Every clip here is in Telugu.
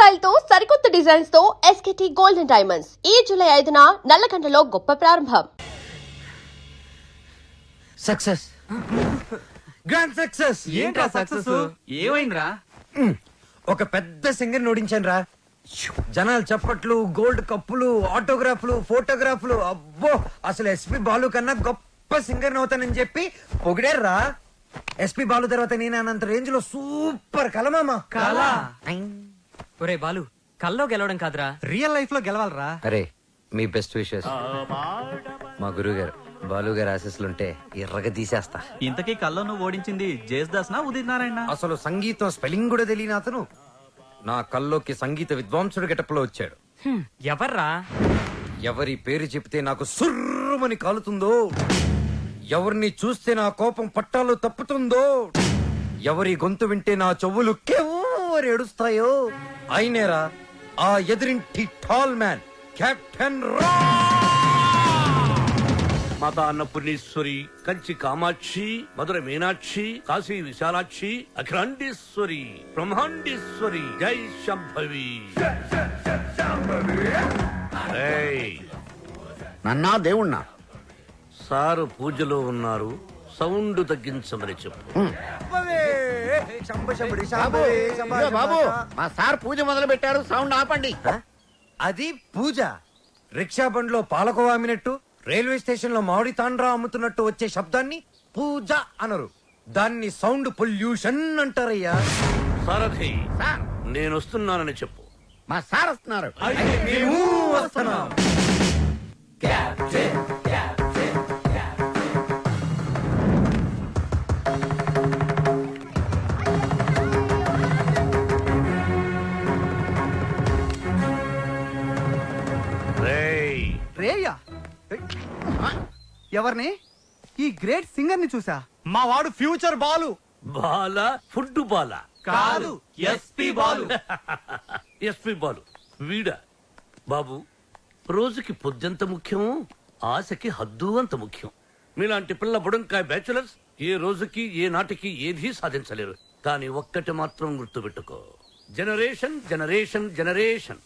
స్టైల్ తో సరికొత్త డిజైన్స్ తో ఎస్కేటీ గోల్డెన్ డైమండ్స్ ఈ జూలై 5న నల్లకంటలో గొప్ప ప్రారంభం. Success, grand success. ఏంట్రా సక్సెస్? ఏమైందిరా? ఒక పెద్ద సింగర్ ఓడించాను రా. జనాలు చప్పట్లు, గోల్డ్ కప్పులు, ఆటోగ్రాఫ్లు, ఫోటోగ్రాఫ్లు. అబ్బో, అసలు ఎస్పి బాలు కన్నా గొప్ప సింగర్ అవుతానని చెప్పి పొగిడారా. ఎస్పి బాలు తర్వాత నేను అన్నంత రేంజ్ లో సూపర్ కలమామా. కలా? ఒరే బాలు, కల్లో గెలవడం కాదురా, రియల్ లైఫ్ లో గెలవాలరా. అరే, మీ బెస్ట్ విషెస్. మా గురువు గారు బాలు గారు ఆశీస్సులుంటే ఎర్రగా తీసేస్తా. ఇంతకీ కల్లో నువ్వు ఓడించింది జేస్దాస్ నా ఉదిత్ నారాయణ? అసలు సంగీతం స్పెల్లింగ్ కూడా తెలియని అతను నా కల్లోకి సంగీత విద్వాంసుడు గెటప్లో వచ్చాడు. ఎవర్రా? ఎవరి పేరు చెప్తే నాకు సుర్రుమని కాలుతుందో, ఎవరిని చూస్తే నా కోపం పట్టాలు తప్పుతుందో, ఎవరి గొంతు వింటే నా చెవులు కెవ్వరి ఏడుస్తాయో అయినేరా ఆ ఎదురింటి టాల్ మ్యాన్, కెప్టెన్ రా. మాతా అన్నపూర్ణేశ్వరి, కంచి కామాక్షి, మధుర మీనాక్షి, కాశీ విశాలాక్షి, అఖిలాండేశ్వరి, బ్రహ్మాండేశ్వరి, జై శంభవి. నన్నా దేవుణ్ణా? సారు పూజలో ఉన్నారు, సౌండ్ తగ్గించమని చెప్పు. ఇదిగో బాబు, మా సార్ పూజ మొదలు పెట్టారు, సౌండ్ ఆపండి. అది పూజ. రిక్షా బండ్లో పాలకోవా అమ్మినట్టు, రైల్వే స్టేషన్ లో మామిడి తాండ్రా అమ్ముతున్నట్టు వచ్చే శబ్దాన్ని పూజ అనరు, దాన్ని సౌండ్ పొల్యూషన్ అంటారయ్యా. సారథి, సార్, నేను వస్తున్నానని చెప్పు. మా సార్ వస్తున్నారు. మేము వస్తున్నాం. రేయ్, రేయా? ఎవరిని? ఈ గ్రేట్ సింగర్ ని చూసా. మా వాడు ఫ్యూచర్ బాలు. బాల ఫుడ్ బాల కాదు, ఎస్పి బాలు. ఎస్పి బాలు వీడా? బాబు, రోజుకి పొద్దెంత ముఖ్యం, ఆశకి హద్దు అంత ముఖ్యం. మీలాంటి పిల్ల బుడంకాయ బ్యాచులర్స్ ఏ రోజుకి ఏ నాటికి ఏదీ సాధించలేరు. కానీ ఒక్కటి మాత్రం గుర్తుపెట్టుకో, జనరేషన్ జనరేషన్ జనరేషన్.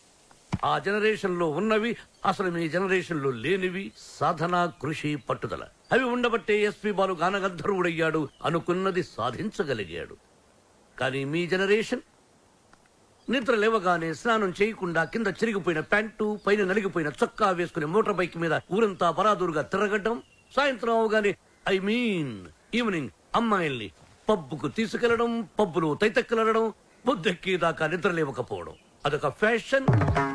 ఆ జనరేషన్ లో ఉన్నవి అసలు మీ జనరేషన్ లో లేనివి సాధన, కృషి, పట్టుదల. అవి ఉండబట్టే ఎస్పి బాలు గానగంధర్వుడయ్యాడు, అనుకున్నది సాధించగలిగాడు. కానీ మీ జనరేషన్ నిద్ర లేవగానే స్నానం చేయకుండా కింద చిరిగిపోయిన ప్యాంటు, పైన నలిగిపోయిన చొక్కా వేసుకుని మోటార్ బైక్ మీద ఊరంతా బరాదూరుగా తిరగడం, సాయంత్రం అవగానే ఈవినింగ్ అమ్మాయిల్ని పబ్బుకు తీసుకెళ్లడం, పబ్బులు తైతెక్కలడం, బుద్ధెక్కేదాకా నిద్ర లేవకపోవడం. అదొక ఫ్యాషన్,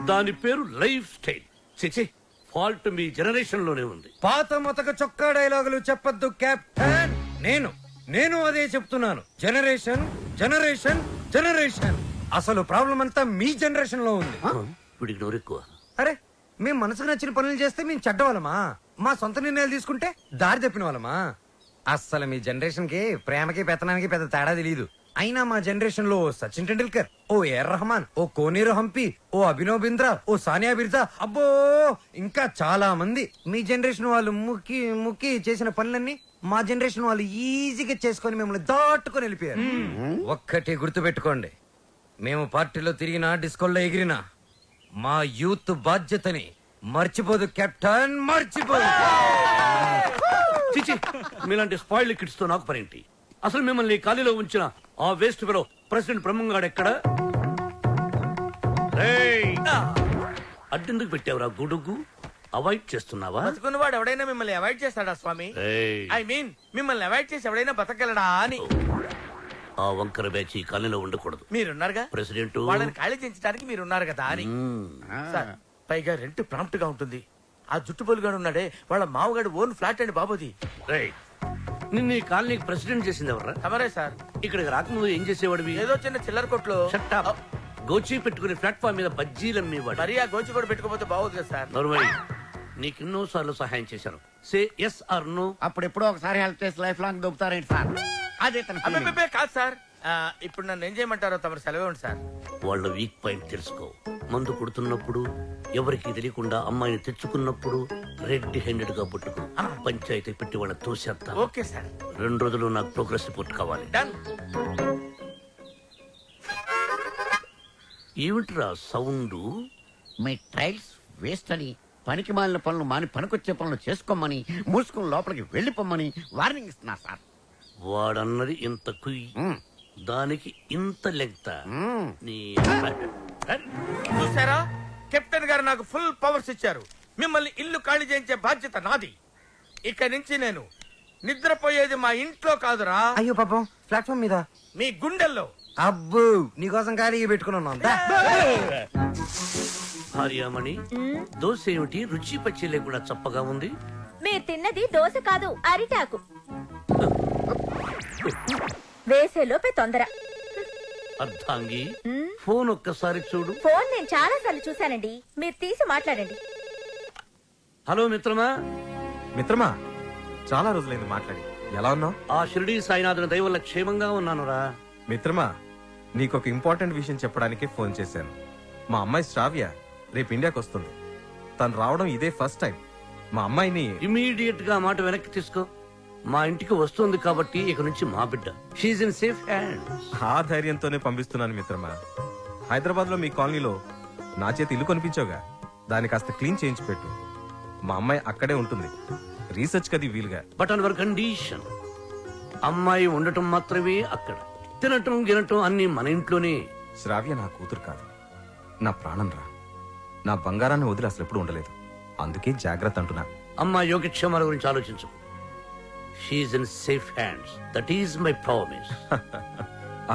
దాని పేరు లైఫ్ స్టైల్. చిచి, ఫాల్ట్ మీ జనరేషన్ లోనే ఉంది. పాత మొతక చొక్కా డైలాగులు చెప్పొద్దు కెప్టెన్. నేను అదే చెప్తున్నాను. Generation generation generation. అసలు ప్రాబ్లం అంతా మీ జనరేషన్ లో ఉంది. వీడికి నోరెక్కువ. అరే, మేము మనసుకు నచ్చిన పనులు చేస్తే మేము చెడ్డవాళ్ళమా? మా సొంత నిర్ణయాలు తీసుకుంటే దారి తప్పిన వాళ్ళమా? అస్సలు మీ జనరేషన్ కి ప్రేమకి పెత్తనానికి పెద్ద తేడా తెలియదు. అయినా మా జనరేషన్ లో సచిన్ టెండూల్కర్, ఓ ఏఆర్ రెహమాన్, ఓ కోనేరు హంపి, ఓ అభినవ్ బింద్రా, ఓ సానియా బిర్జా, అబ్బో ఇంకా చాలా మంది. మీ జనరేషన్ వాళ్ళు ముక్కి ముక్కి చేసిన పనులన్నీ మా జనరేషన్ వాళ్ళు ఈజీగా చేసుకొని మిమ్మల్ని దాటుకొని వెళ్ళిపోయారు. ఒక్కటి గుర్తుపెట్టుకోండి, మేము పార్టీలో తిరిగినా, డిస్కోల్లో ఎగిరినా మా యూత్ బాధ్యతని మర్చిపోదు కెప్టెన్, మర్చిపోదు. చిచి, మీలాంటి స్పాయిల్డ్ కిడ్స్ తో నాకు పనేంటి? అసలు మిమ్మల్ని ఖాళీలో ఉంచిన ఆ వేస్ట్ ఫెలో ప్రెసిడెంట్ బ్రహ్మంగాడు ఎక్కడ? అడ్డెందుకు పెట్టావురా గొడుగు? అవాయిడ్ చేస్తున్నావా? బతుకున్నవాడు ఎవడైనా మిమ్మల్ని అవాయిడ్ చేస్తాడా స్వామి? ఐ మీన్ మిమ్మల్ని అవాయిడ్ చేసి ఎవడైనా బతకగలడా అని. ఆ వంకర బ్యాచ్ ఈ ఖాళీలో ఉండకూడదు. మీరున్నారుగా ప్రెసిడెంట్, వాళ్ళని ఖాళీ చేయించడానికి మీరున్నారు కదా అని. సార్, పైగా రెంట్ ప్రాంప్ట్ గా ఉంటుంది. ఆ జుట్టుబోలుగాడు ఉన్నాడే, వాళ్ళ మామగాడు ఓన్ ఫ్లాట్ అండి బాబుది. నిన్న ఈ కాలనీకి ప్రెసిడెంట్ చేసింది ఎవరా? తమరే సార్. ఇక్కడికి రాకముందు ఏం చేసేవాడివి? ఏదో చిన్న చిల్లర కొట్లో. Shut up. గోచి పెట్టుకుని ప్లాట్ఫామ్ మీద బజ్జీలు అమ్మేవాడు. మరి ఆ గోచి కూడా పెట్టుకోపోతే బాగోదు కదా సార్. నర్వై, నీకెన్నో సార్లు సహాయం చేశాను. Say yes or no. అప్పుడు ఎప్పుడో ఒకసారి హెల్ప్ చేసి లైఫ్ లాంగ్ దొబ్బుతారేంటి సార్? అదే తన feeling. అబ్బే కాదు సార్. ఇప్పుడు నన్ను ఏం చేయమంటారో తమరు సెలవే ఉంది సార్. వాళ్ళ వీక్ పాయింట్ తెలుసుకో. మందు కొడుతున్నప్పుడు, ఎవరికి తెలియకుండా అమ్మాయిని తెచ్చుకున్నప్పుడు రెడ్ హ్యాండెడ్ గా పట్టుకో. పంచాయతీ పెట్టి వాళ్ళ తోసేస్తా. Okay sir. 2 రోజులు నాకు ప్రోగ్రెస్ రిపోర్ట్ కావాలి. డన్. ఏమిట్రా సౌండ్? మీ ట్రైల్స్ వేస్ట్ అని, పనికి మాలిన పనులు మాని పనికొచ్చే పనులు చేసుకోమని, మూసుకుని లోపలికి వెళ్ళిపోమని వార్నింగ్ ఇస్తున్నా సార్. వాడన్నది ఇంత కుయ్, మ్మ్. దానికి ఇంత లెంగ్త. మ్మ్. నీ చూసారా, కెప్టెన్ గారు నాకు ఫుల్ పవర్స్ ఇచ్చారు. మిమ్మల్ని ఇల్లు ఖాళీ చేయించే బాధ్యత నాది. ఇక నుంచి నేను నిద్రపోయేది మా ఇంట్లో కాదురా, అయ్యో పాపం ప్లాట్ఫామ్ మీద. మీ గుండెల్లో. అబ్బు నీకోసం ఖాళీగా పెట్టుకుని ఉన్నాం దా. భార్యామణి, దోశ ఏమిటి రుచి పచ్చి లేకుండా చప్పగా ఉంది? మీరు తిన్నది దోశ కాదు, అరిటాకు. వేసేలోపే తొందర. అర్థాంగి, ఫోన్ ఒక్కసారి చూడు. ఫోన్ నేను చాలా సార్లు చూశానండి, మీరు తీసి మాట్లాడండి. హలో మిత్రమా. మిత్రమా, చాలా రోజులైంది మాట్లాడి. ఎలా ఉన్నావు? ఆ షిరిడీ సాయినాథుని దయ వల్ల క్షేమంగా ఉన్నానురా. మిత్రమా, నీకు ఒక ఇంపార్టెంట్ విషయం చెప్పడానికే ఫోన్ చేశాను. మా అమ్మాయి శ్రావ్య రేపు ఇండియాకి వస్తుంది. తను రావడం ఇదే ఫస్ట్ టైం. మా అమ్మాయిని ఇమీడియట్ గా మాట వెనక్కి తీసుకో. మా ఇంటికి వస్తుంది కాబట్టి ఇక నుంచి మా బిడ్డ. She's in safe hands. ఆ ధైర్యంతోనే పంపిస్తున్నాను మిత్రమా. హైదరాబాద్ లో మీ కాలనీలో నా చేతి ఇల్లు కొనిపించావుగా, దాన్ని కాస్త క్లీన్ చేయించి పెట్టు. మా అమ్మాయి అక్కడే ఉంటుంది, రీసెర్చ్ కది వీలుగా. బట్ ఆన్ అవర్ కండిషన్, అమ్మాయి ఉండటం మాత్రమే అక్కడ, తినటం గినటం అన్ని మన ఇంట్లోనే. శ్రావ్య నా కూతురు కాదు, నా ప్రాణం రా. నా బంగారాన్ని వదిలి అసలు ఎప్పుడు ఉండలేదు. అందుకే జాగ్రత్త అంటున్నా. అమ్మాయి యోగక్షేమాల గురించి ఆలోచించు. She's in safe hands. That is my promise.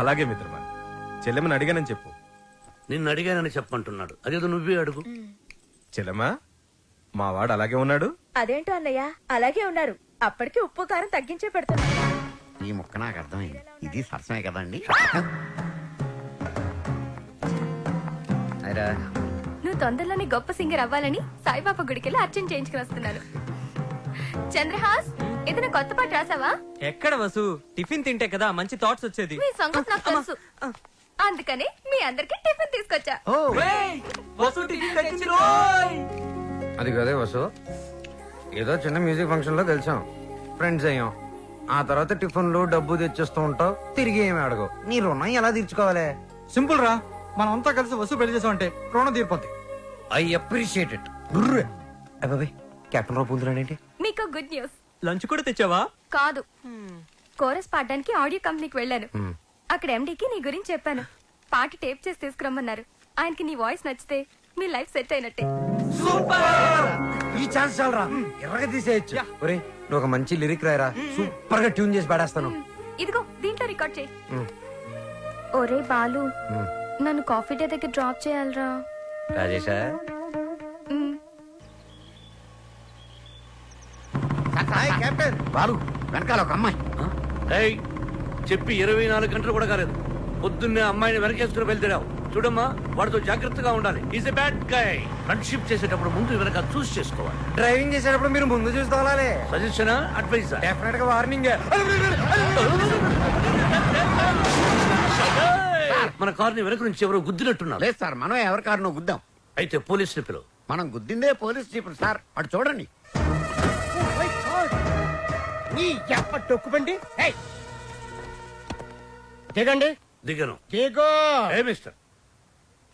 అలాగే మిత్రమా, చెల్లెమని అడిగానని చెప్పు. నిన్ను అడిగానని చెప్పంటున్నాడు, అదేదో నువ్వే అడుగు. చెల్లెమా, మా వాడు అలాగే ఉన్నాడు. అదేంటో అన్నయ్య, అలాగే ఉన్నారు. అప్పటికి ఉప్పు కారం తగ్గించే పెడుతున్నా. ఈ ముక్క నాకు అర్థమైంది. ఇది సరసమే కదండి. నువ్వు తొందరలోనే గొప్ప సింగర్ అవ్వాలని సాయిబాబా గుడికెళ్ళి అర్చన చేయించుకుని వస్తున్నాను. చంద్రహాస్, ఏదైనా కొత్త పాట రాసావా? ఎక్కడ వసు, టిఫిన్ తింటే కదా మంచి థాట్స్ వచ్చేది. మీ సంగతి నాకు తెలుసు, అందుకని మీ అందరికి టిఫిన్ తీసుకొచ్చా. అది కదే వసు, ఏదో చిన్న మ్యూజిక్ ఫంక్షన్ లో కలిసాం, ఫ్రెండ్స్ అయ్యాం. ఆ తర్వాత టిఫిన్లు డబ్బు తెచ్చేస్తూ ఉంటావు, తిరిగి ఏమి అడగవు. నీ రుణం ఎలా తీర్చుకోవాలి? సింపుల్ రా, మనం అంతా కలిసి వస్తువు పెళ్లి చేసామంటే రుణం తీరిపోద్ది. I appreciate it. గుర్రే అబ్బాయి, కెప్టెన్ రావు పొందులాడేంటి? మీకు గుడ్ న్యూస్. లంచ్ కూడా తెచ్చావా? కాదు, కోరస్ పాడడానికి ఆడియో కంపెనీకి వెళ్ళాను. అక్కడ ఎండీకి నీ గురించి చెప్పాను. పాట టేప్ చేసి తీసుకురమ్మన్నారు. ఆయనకి నీ వాయిస్ నచ్చితే మీ లైఫ్ సెట్ అయినట్టే. ఈ ఛాన్స్ చాలరా, ఎర్రగా తీసేయచ్చు. ఒరే, నువ్వు ఒక మంచి లిరిక్ రాయరా, సూపర్ గా ట్యూన్ చేసి పాడేస్తాను. ఇదిగో దీంట్లో రికార్డ్ చేయి. ఒరే బాలు, నన్ను కాఫీ డే దగ్గర డ్రాప్ చేయాలరా. రాజేశా, కెప్టెన్ బాలు, వెనకాల ఒక అమ్మాయి. ఏయ్, చెప్పి 24 గంటలు కూడా కాలేదు. పొద్దున్నే అమ్మాయిని వెనకేసుకుని వెళ్తావు. చూడమ్మా, వాడితో జాగ్రత్తగా ఉండాలి. Is a bad guy. Friendship చేసేటప్పుడు ముందు వెనక చూస్ చేసుకోవాలి. డ్రైవింగ్ చేసేటప్పుడు మీరు ముందు చూసుకోవాలి. Suggestion, advice? డెఫినెట్ గా వార్నింగ్. మన కార్ని వెనక నుంచి ఎవరో గుద్దినట్టున్నారు. లేదు సార్, మనం ఎవరి కారునో గుద్దాం. అయితే పోలీసులు పిలువు. మనం గుద్దిందే పోలీస్ జీప్ సార్. అటు చూడండి. టొక్కుబండి దిగండి. దిగను. దిగో. ఏ మిస్టర్,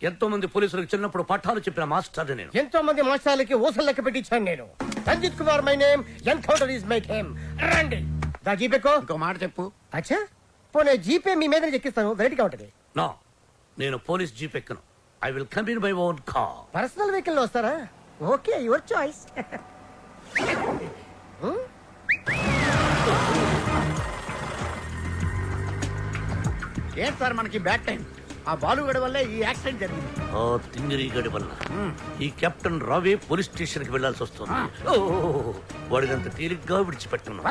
ఎంతో మంది పోలీసులకు చిన్నప్పుడు పాఠాలు చెప్పిన మాస్టర్ నేను. ఎంతో మంది మోసాలకి ఊసలు లెక్క పెట్టించాను నేను. Ranjit Kumar my name, encounter is my name. రండి. దా జీపేకో. ఇంకో మాట చెప్పు. అచ్చా, పోనీ జీపే మీ మీద ఎక్కిస్తాను, వెరైటీగా ఉంటది. నో, నేను పోలీస్ జీప్ ఎక్కను. I will come in by own car. Personal vehicle లో వస్తారా? Okay, your choice. ఏంటి సార్ మనకి బ్యాడ్ టైం? ఆ బాలుగడి వల్లే ఈ యాక్సిడెంట్ జరిగింది. ఆ తింగిరి గడి వల్ల ఈ కెప్టెన్ రావే పోలీస్ స్టేషన్ కి వెళ్లాల్సి వస్తుంది. వాడినంత తేలిగ్గా విడిచిపెట్టున్నా.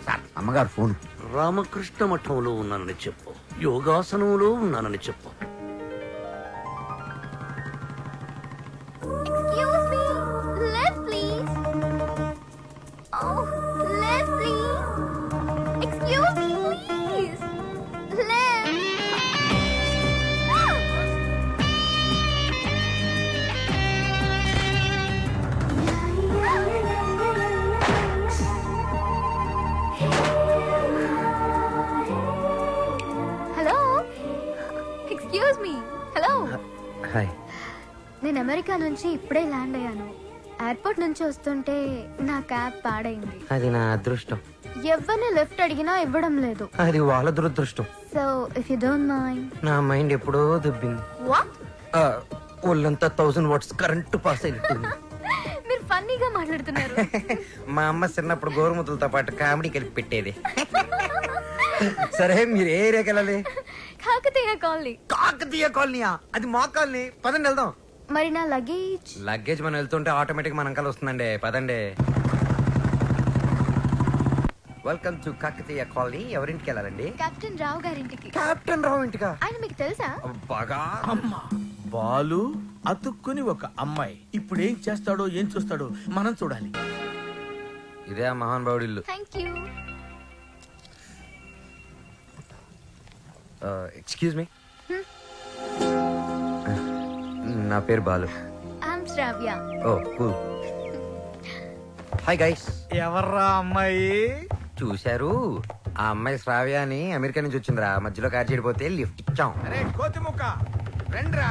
సార్, అమ్మగారు ఫోన్. రామకృష్ణ మఠంలో ఉన్నానని చెప్పు, యోగాసనంలో ఉన్నానని చెప్పు. Excuse me, left please. Oh, left please. Excuse me, please. Left. Hello. Excuse me. Hello hi. నేను అమెరికా నుంచి ఇప్పుడే ల్యాండ్ అయ్యాను. ఎయిర్పోర్ట్ నుంచి వస్తుంటే నా క్యాబ్ పాడైంది. అది నా అదృష్టం. ఎవరిని లిఫ్ట్ అడిగినా ఇవ్వడం లేదు. అది వాళ్ళ దురదృష్టం. So if you don't mind. నా మైండ్ ఎప్పుడో దుబ్బింది. వాట్? ఒళ్ళంతా 1000 వాట్స్ కరెంటు పాస్ అయినట్టుంది. మీరు ఫన్నీగా మాట్లాడుతున్నారు. మా అమ్మ చిన్నప్పుడు గోరుముతులతో పాటు కామెడీ కలిపి పెట్టేది. సరే మీరు ఏ ఏరియాకి వెళ్ళాలి? కాకతీయ కాలనీ. కాకతీయ కాలనీయా? అది మా కాలనీ. పదండి వెళ్దాం. మరి నా లగేజ్? లగేజ్ మనం వెళ్తుంటే ఆటోమేటిక్ మన అంకల్ వస్తుందండి. పదండి. Welcome to Kakatiya colony. ఎవరింటికి వెళ్ళాలండి? కెప్టెన్ రావు గారింటికి. కెప్టెన్ రావు ఇంటికా? ఆయన మీకు తెలుసా? బాగా. అమ్మా బాలు అతుక్కుని ఒక అమ్మాయి ఇప్పుడు ఏం చేస్తాడో ఏం చూస్తాడో మనం చూడాలి. ఇదే ఆ మహాన్ బావుడి ఇల్లు. Thank you. Excuse me. నా పేరు Balu. I'm Shravya. Oh cool. Hi guys. ఎవర్రా అమ్మాయి? చూశారు, ఆ అమ్మాయి శ్రావ్య అని అమెరికా నుంచి వచ్చిందిరా. మధ్యలో కార్ చెడిపోతే లిఫ్ట్ ఇచ్చాం. అరే కోతి ముక్క రండ్రా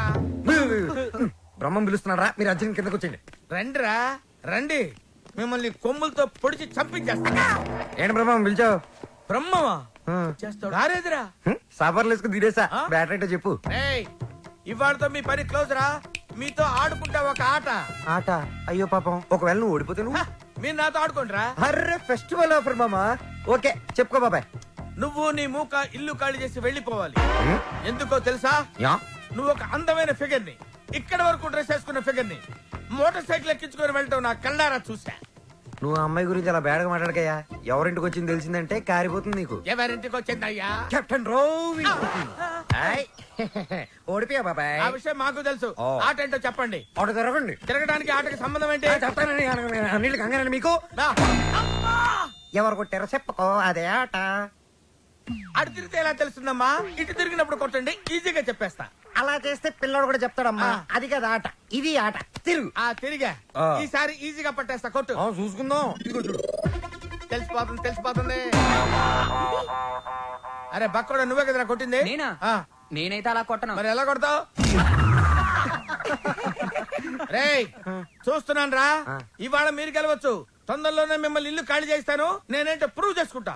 బ్రహ్మం పిలుస్తున్నారా? మీరు అర్జున్ కిందకు వచ్చేయండి. రండ్రా రండి, మిమ్మల్ని కొమ్ములతో పొడిచి చంపించేస్తా. ఏంటి బ్రహ్మం పిలిచావు? బ్రహ్మమా చేస్తాడు గారేదిరా. సాపర్లు వేసుకుని తీరేసా. బ్యాటరీ అంటే చెప్పు. ఏయ్ ఇవాళతో మీ పని క్లోజ్ రా. మీతో ఆడుకుంటా ఒక ఆట. ఆట? అయ్యో పాపం, ఒకవేళ నువ్వు ఓడిపోతే నువ్వు? మీరు నాతో ఆడుకోండిరా. అర్రే ఫెస్టివల్ ఆఫర్ మామా. ఓకే చెప్పుకో బాబాయ్. నువ్వు నీ మూక ఇల్లు ఖాళీ చేసి వెళ్ళిపోవాలి. ఎందుకో తెలుసా? యా. నువ్వు ఒక అందమైన ఫిగర్ ని, ఇక్కడ వరకు డ్రెస్ వేసుకున్న ఫిగర్ ని మోటార్ సైకిల్ ఎక్కించుకొని వెళ్ళటం నా కళ్ళారా చూసా. నువ్వు ఆ అమ్మాయి గురించి అలా బేడగా మాట్లాడకయ్యా. ఎవరింటికి వచ్చింది తెలిసిందంటే కారిపోతుంది నీకు. ఎవరింటికి వచ్చిందయ్యా? కెప్టెన్ రోవి. ఓడిపోయా బాబాయ్. ఆ విషయం మాకు తెలుసు. ఓ. ఆట ఏంటో చెప్పండి. ఆట తిరగండి. తిరగడానికి ఆటకి సంబంధం ఏంటి? చెప్తానండి. అన్నిటికి కంగారండి మీకు. రా. అమ్మా! ఎవరు కొట్టారో చెప్పుకో, అదే ఆట. అటు తిరిగితే ఎలా తెలుస్తుందమ్మా? ఇటు తిరిగినప్పుడు కొట్టండి, ఈజీగా చెప్పేస్తా. అలా చేస్తే పిల్లడు కూడా చెప్తాడమ్మా. అది కదా ఆట, ఇది ఆట. తిరుగు. ఆ తిరిగా ఆ. ఈసారి ఈజీగా పట్టేస్తా. కొట్టు. చూసుకుందాం. ఇదిగో చూడు. తెలిసిపోతుంది. అరే బక్కడా, నువ్వే కదరా కొట్టింది? నేనా? ఆ. నేనైతే అలా కొట్టను. మరి ఎలా కొడతావు? రేయ్ చూస్తున్నాను రా. ఇవాళ మీరు గెలవచ్చు. తొందరలోనే మిమ్మల్ని ఇల్లు ఖాళీ చేస్తాను. నేనేంటో ప్రూవ్ చేసుకుంటా.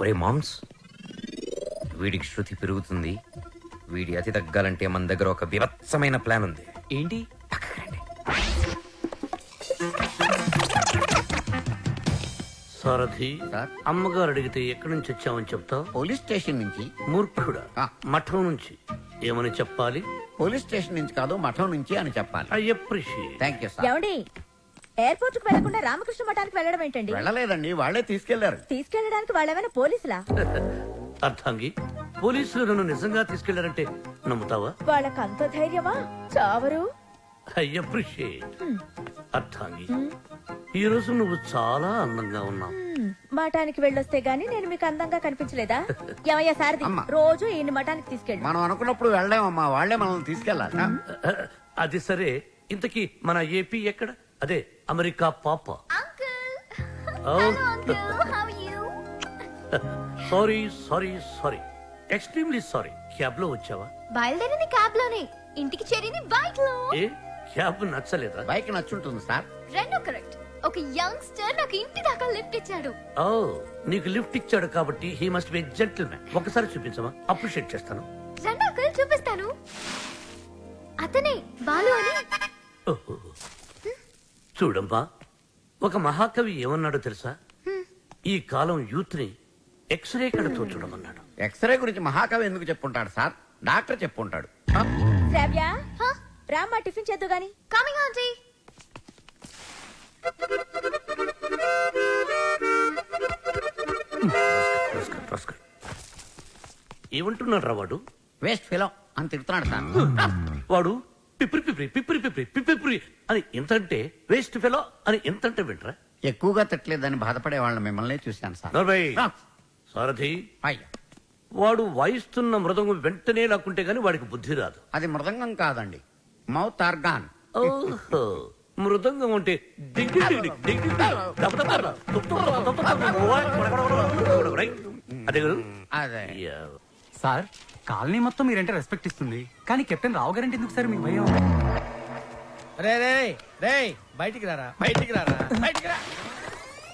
ఒరే మామ్స్, వీడికి శృతి పెరుగుతుంది. వీడి అతి తగ్గాలంటే మన దగ్గర ఒక వివత్సమైన ప్లాన్ ఉంది. ఏంటి? సారథి, సార్? అమ్మగారు అడిగితే ఎక్కడి నుంచి వచ్చామని చెప్తావు? పోలీస్ స్టేషన్ నుంచి. మూర్ఖుడా. ఆ. మఠం నుంచి ఏమని చెప్పాలి? పోలీస్ స్టేషన్ నుంచి కాదు, మఠం నుంచి అని చెప్పాలి. I appreciate. Thank you sir. ఏమండి, ఎయిర్పోర్ట్ కు వెళ్లకుండా రామకృష్ణ మఠానికి వెళ్ళడం ఏంటండి? వెళ్ళలేదండి, వాళ్ళే తీసుకెళ్లారు. తీసుకెళ్ళడానికి వాళ్ళేమైనా పోలీసులా? అర్థంగి, పోలీసులు నన్ను నిజంగా తీసుకెళ్లారంటే నమ్ముతావా? వాళ్ళకి అంత ధైర్యమా? చావరు. I appreciate. అర్థంగి, ఈ రోజు నువ్వు చాలా అందంగా ఉన్నావు. మఠానికి వెళ్ళొస్తే గానీ నేను మీకు అందంగా కనిపించలేదా? ఏమయ్యా సారథి, అమ్మా. రోజు ఈయన మఠానికి తీసుకెళ్ళు. మనం అనుకున్నప్పుడు వెళ్ళామమ్మా, వాళ్ళే మనల్ని తీసుకెళ్లాలి. అది సరే, ఇంతకీ మన ఏపీ ఎక్కడ? అదే అమెరికా పాప. Sorry sorry sorry, extremely sorry. Cab లో వచ్చావా? బయలుదేరింది క్యాబ్ లోనే, ఇంటికి చేరింది బైక్ లో. ఏ క్యాబ్ నచ్చలేదా? బైక్ నచ్చుంటుంది సార్. రెండు కరెక్ట్. ఒక యంగ్స్టర్ నాకు ఇంటి దాకా లిఫ్ట్ ఇచ్చాడు. ఓ, నీకు లిఫ్ట్ ఇచ్చాడు కాబట్టి హీ మస్ట్ బి జెంటిల్మెన్. ఒకసారి చూపించమా? అప్రిషియేట్ చేస్తాను. రెండు అంకుల్ చూపిస్తాను. అతనే బాలు అని. ఓహో. చూడమ్మా, ఒక మహాకవి ఏమన్నాడో తెలుసా? ఈ కాలం యూత్ ని ఎక్స్రే కడతో చూడమన్నాడు. ఎక్స్రే గురించి మహాకవి ఎందుకు చెప్పుంటాడు సార్? డాక్టర్ చెప్పుంటాడు. శ్రావ్య, రామ్మా టిఫిన్ చేద్దు గాని. Coming aunty. ఏమంటున్నాడు రా వాడు? వేస్ట్ ఫిలో అని తిడుతున్నాడు సార్. వాడు పిప్రి పిప్రి పిప్రి పిప్రి పిప్రి అని ఎంతంటే, వేస్ట్ ఫెలో అని ఎంతంటే వింటరా? ఎక్కువగా తిట్టలేదని బాధపడే వాళ్ళని మిమ్మల్ని చూశాను సార్. నర్వయ్. ఆ. సారథి, అయ్యా, వాడు వాయిస్తున్న మృదంగం వెంటనే లాక్కుంటే గాని వాడికి బుద్ధి రాదు. అది మృదంగం కాదండి, మౌత్ ఆర్గాన్. ఓహో, మృదంగం అంటే డింగ్ డింగ్ డింగ్ డింగ్ డింగ్ దబ దబ దబ తుప్ తుప్ తుప్ తుప్ తుప్ తుప్ రైట్? అదే కదా? అదే. యా. సార్, కాలనీ మొత్తం మీరంటే రెస్పెక్ట్ ఇస్తుంది కానీ కెప్టెన్ రావు గారంటే ఎందుకు సార్ మీకు భయం? రే రే రే బయటికి రారా, బయటికి రారా, బయటికి రా.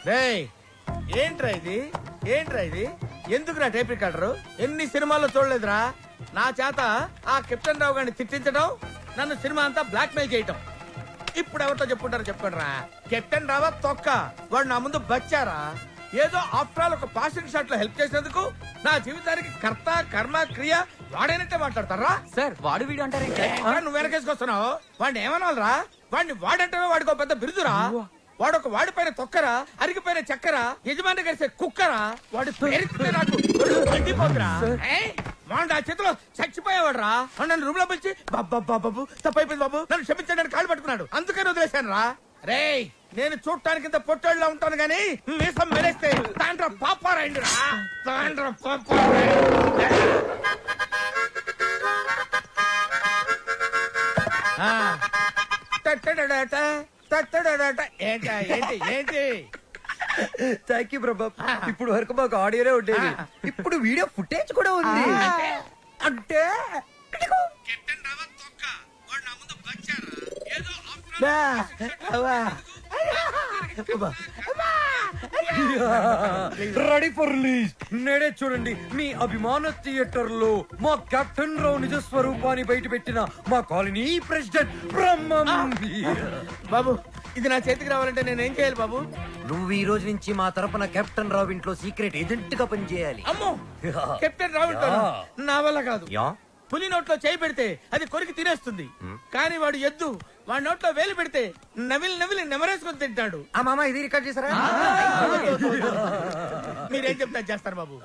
రే ఏంట్రా ఇది, ఏంట్రా ఇది? ఎందుకురా టేప్ రికార్డరు? ఎన్ని సినిమాల్లో చూడలేదురా నా చేత ఆ కెప్టెన్ రావు గారిని తిట్టించడం, నన్ను సినిమా అంతా బ్లాక్ మెయిల్ చేయటం. ఇప్పుడు ఎవరితో చెప్పుకుంటారో చెప్పుకోండిరా. కెప్టెన్ రావా తొక్క, వాడు నా ముందు బచ్చారా. ఏదో ఆఫ్టర్ ఆల్ ఒక పాసింగ్ షాట్ లో హెల్ప్ చేసినందుకు నా జీవితానికి కర్త కర్మ క్రియ వాడైనట్టే మాట్లాడతారా? సార్ వాడు వీడు అంటారేంటి? నువ్వు వెనకేసుకొస్తున్నావు. వాడిని ఏమనాలరా? వాడిని వాడంటే వాడికి పెద్ద బిరుదురా. వాడొక వాడిపైన తొక్కరా, అరిగిపోయిన చక్కరా, యజమాని కలిసే కుక్కరా. వాడి పేరుతుంటే నాకు ఒళ్ళు మండిపోతురా. వాడు ఆ చేతిలో చచ్చిపోయేవాడు రా. నన్ను రూమ్ లో పిలిచి బాబు తప్పైపోయింది బాబు నన్ను క్షమించడానికి కాళ్ళు పట్టుకున్నాడు. అందుకని వదిలేశాను రా. రేయ్ నేను చూడటానికి ఇంత పొట్టోళ్ళ ఉంటాను గానీ మీసం మెరేస్తే తాండ్ర పాపారాయండి రా. తాండ్ర ఏంటి ఏంటి ఏంటి? థ్యాంక్ యూ ప్రభా. ఇప్పుడు వరకు మాకు ఆడియోనే ఉండేది, ఇప్పుడు వీడియో ఫుటేజ్ కూడా ఉంది. అంటే కెప్టెన్ రావా తొక్క, వాడు నా ముందు బచ్చారా. ఏదో ఆఫ్టర్ రెడీ ఫర్ రిలీజ్. నేడే చూడండి మీ అభిమాన థియేటర్ లో మా కెప్టెన్ రావు నిజ స్వరూపాన్ని బయట పెట్టిన మా కాలనీ ప్రెసిడెంట్ బ్రహ్మం. బాబు ఇది నా చేతికి రావాలంటే నేను ఏం చేయాలి బాబు? నువ్వు ఈ రోజు నుంచి మా తరపున కెప్టెన్ రావు ఇంట్లో సీక్రెట్ ఏజెంట్ గా పనిచేయాలి. అమ్మో కెప్టెన్ రావు నా వల్ల కాదు. పులి నోట్లో చేయి పెడితే అది కొరికి తినేస్తుంది, కానీ వాడు ఎద్దు. వాడి నోట్లో వేలు పెడితే నవిలి నవిలి నెమరేసుకొని తింటాడు. ఆ మామ ఇది రికార్డ్ చేశారా? మీరేం చెప్తా చేస్తారు బాబు.